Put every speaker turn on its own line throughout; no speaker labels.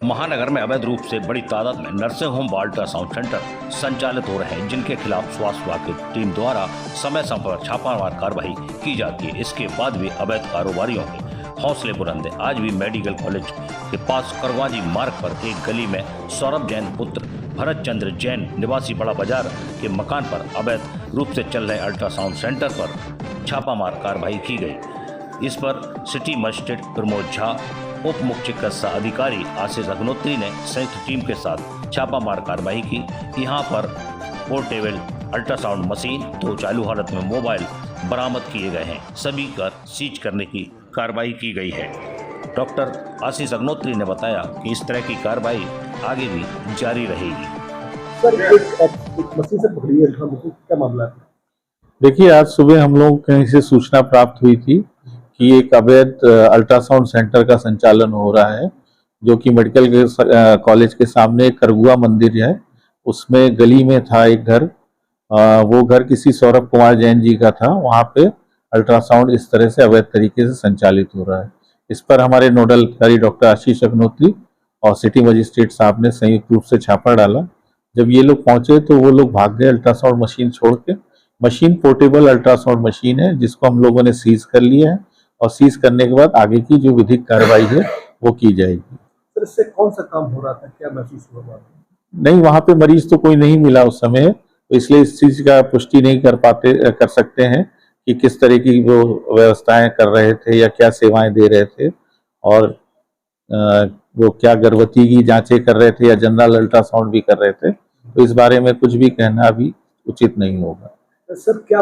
महानगर में अवैध रूप से बड़ी तादाद में नर्सिंग होम व अल्ट्रासाउंड सेंटर संचालित हो रहे हैं, जिनके खिलाफ स्वास्थ्य विभाग की टीम द्वारा समय समय पर छापामार कार्रवाई की जाती है। इसके बाद भी अवैध कारोबारियों के हौसले बुलंद हैं। आज भी मेडिकल कॉलेज के पास करवाजी मार्ग पर एक गली में सौरभ जैन पुत्र भरत चंद्र जैन निवासी बड़ा बाजार के मकान पर अवैध रूप से चल रहे अल्ट्रासाउंड सेंटर पर छापामार कार्रवाई की गई। इस पर सिटी मजिस्ट्रेट प्रमोद झा, उप मुख्य चिकित्सा अधिकारी आशीष अग्नोत्री ने संयुक्त टीम के साथ छापामार कार्रवाई की। यहां पर पोर्टेबल अल्ट्रासाउंड मशीन, 2 चालू हालत में मोबाइल बरामद किए गए हैं। सभी कर सीज करने की कार्रवाई की गई है। डॉक्टर आशीष अग्नोत्री ने बताया कि इस तरह की कार्रवाई आगे भी जारी रहेगी।
सर, एक मशीन से पकड़ी है, क्या मामला है?
देखिए, आज सुबह हम लोग कहीं से सूचना प्राप्त हुई थी कि एक अवैध अल्ट्रासाउंड सेंटर का संचालन हो रहा है, जो कि मेडिकल कॉलेज के सामने एक करगुआ मंदिर है, उसमें गली में था एक घर। वो घर किसी सौरभ कुमार जैन जी का था। वहाँ पे अल्ट्रासाउंड इस तरह से अवैध तरीके से संचालित हो रहा है। इस पर हमारे नोडल अधिकारी डॉक्टर आशीष अग्नोत्री और सिटी मजिस्ट्रेट साहब ने संयुक्त रूप से छापा डाला। जब ये लोग पहुंचे तो वो लोग भाग गए अल्ट्रासाउंड मशीन छोड़ के। मशीन पोर्टेबल अल्ट्रासाउंड मशीन है, जिसको हम लोगों ने सीज कर लिया है और सीज करने के बाद आगे की जो विधिक कार्रवाई है वो की जाएगी।
सर, इससे कौन सा काम हो रहा था, क्या महसूस हो रहा था?
नहीं, वहाँ पे मरीज तो कोई नहीं मिला उस समय, तो इसलिए इस चीज का पुष्टि नहीं कर सकते हैं कि किस तरह की वो व्यवस्थाएं कर रहे थे या क्या सेवाएं दे रहे थे, और वो क्या गर्भवती की जांचें कर रहे थे या जनरल अल्ट्रासाउंड भी कर रहे थे। तो इस बारे में कुछ भी कहना अभी उचित नहीं होगा।
सर, क्या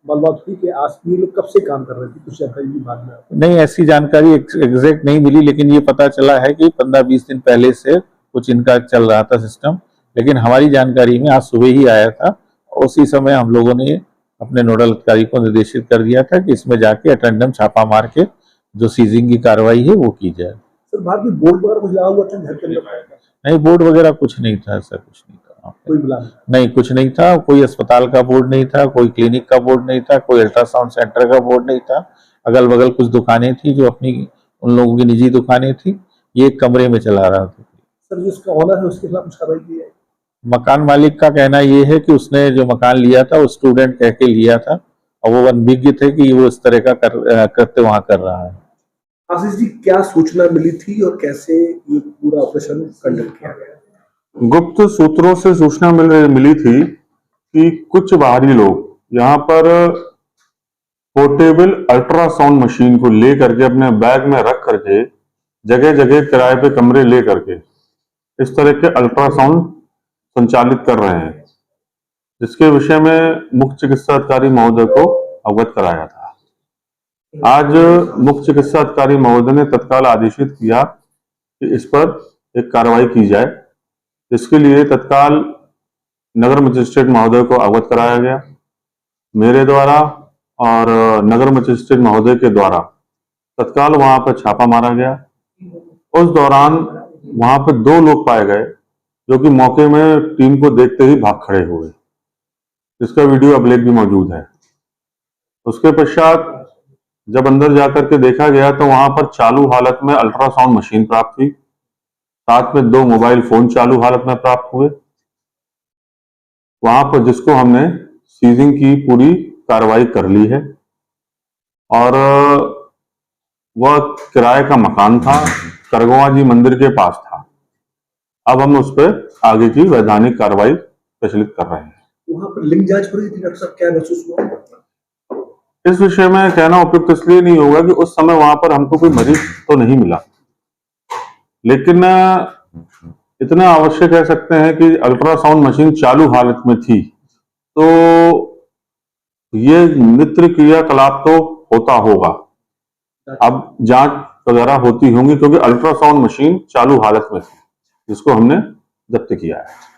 मालूमात हुई कि आसपास लोग कब से काम कर रहे थे? कुछ जानकारी भी बाद में? नहीं,
ऐसी जानकारी एग्जैक्ट नहीं मिली, लेकिन ये पता चला है कि 15-20 दिन पहले से कुछ इनका चल रहा था सिस्टम। लेकिन हमारी जानकारी में आज सुबह ही आया था, उसी समय हम लोगों ने अपने नोडल अधिकारी को निर्देशित कर दिया था कि इसमें जाके अटेंडम छापा मार के जो सीजिंग की कार्रवाई है वो की जाए।
सर, बाहर भी बोर्ड वगैरह कुछ लगा हुआ था घर के अंदर?
नहीं, बोर्ड वगैरह कुछ नहीं था, ऐसा कुछ नहीं था।
कोई बुलाना
नहीं, कुछ नहीं था। कोई अस्पताल का बोर्ड नहीं था, कोई क्लिनिक का बोर्ड नहीं था, कोई अल्ट्रासाउंड सेंटर का बोर्ड नहीं था। अगल बगल कुछ दुकानें थी जो अपनी उन लोगों की निजी दुकानें थी। ये एक कमरे में चला रहा था।
सर, जिसका ऑनर है उसके खिलाफ कुछ कार्रवाई की है?
मकान मालिक का कहना ये है कि उसने जो मकान लिया था वो स्टूडेंट कह के लिया था, और वो अनभिज्ञ थे कि वो इस तरह का कृत्य वहां कर रहा है।
आशीष जी, क्या सूचना मिली थी और कैसे ये पूरा ऑपरेशन कंडक्ट किया गया?
गुप्त सूत्रों से सूचना मिली थी कि कुछ बाहरी लोग यहाँ पर पोर्टेबल अल्ट्रासाउंड मशीन को ले करके अपने बैग में रख करके जगह जगह किराए पे कमरे ले करके इस तरह के अल्ट्रासाउंड संचालित कर रहे हैं, जिसके विषय में मुख्य चिकित्सा अधिकारी महोदय को अवगत कराया था। आज मुख्य चिकित्सा अधिकारी महोदय ने तत्काल आदेशित किया कि इस पर एक कार्रवाई की जाए, जिसके लिए तत्काल नगर मजिस्ट्रेट महोदय को अवगत कराया गया। मेरे द्वारा और नगर मजिस्ट्रेट महोदय के द्वारा तत्काल वहां पर छापा मारा गया। उस दौरान वहां पर 2 लोग पाए गए जो कि मौके में टीम को देखते ही भाग खड़े हुए, जिसका वीडियो अभिलेख भी मौजूद है। उसके पश्चात जब अंदर जाकर के देखा गया तो वहां पर चालू हालत में अल्ट्रासाउंड मशीन प्राप्त हुई, साथ में 2 मोबाइल फोन चालू हालत में प्राप्त हुए। वहां पर जिसको हमने सीजिंग की पूरी कार्रवाई कर ली है, और वह किराए का मकान था, करगवा जी मंदिर के पास था। अब हम उस पर आगे की वैधानिक कार्रवाई प्रचलित कर रहे हैं।
वहां पर लिंग जांच हो रही थी, डॉक्टर साहब, क्या महसूस हुआ?
इस विषय में कहना उपयुक्त इसलिए नहीं होगा कि उस समय वहां पर हमको कोई मरीज तो नहीं मिला, लेकिन इतना अवश्य कह सकते हैं कि अल्ट्रासाउंड मशीन चालू हालत में थी, तो ये नित्य क्रियाकलाप तो होता होगा। अब जांच वगैरह होती होंगी, क्योंकि अल्ट्रासाउंड मशीन चालू हालत में थी, जिसको हमने जब्त किया है।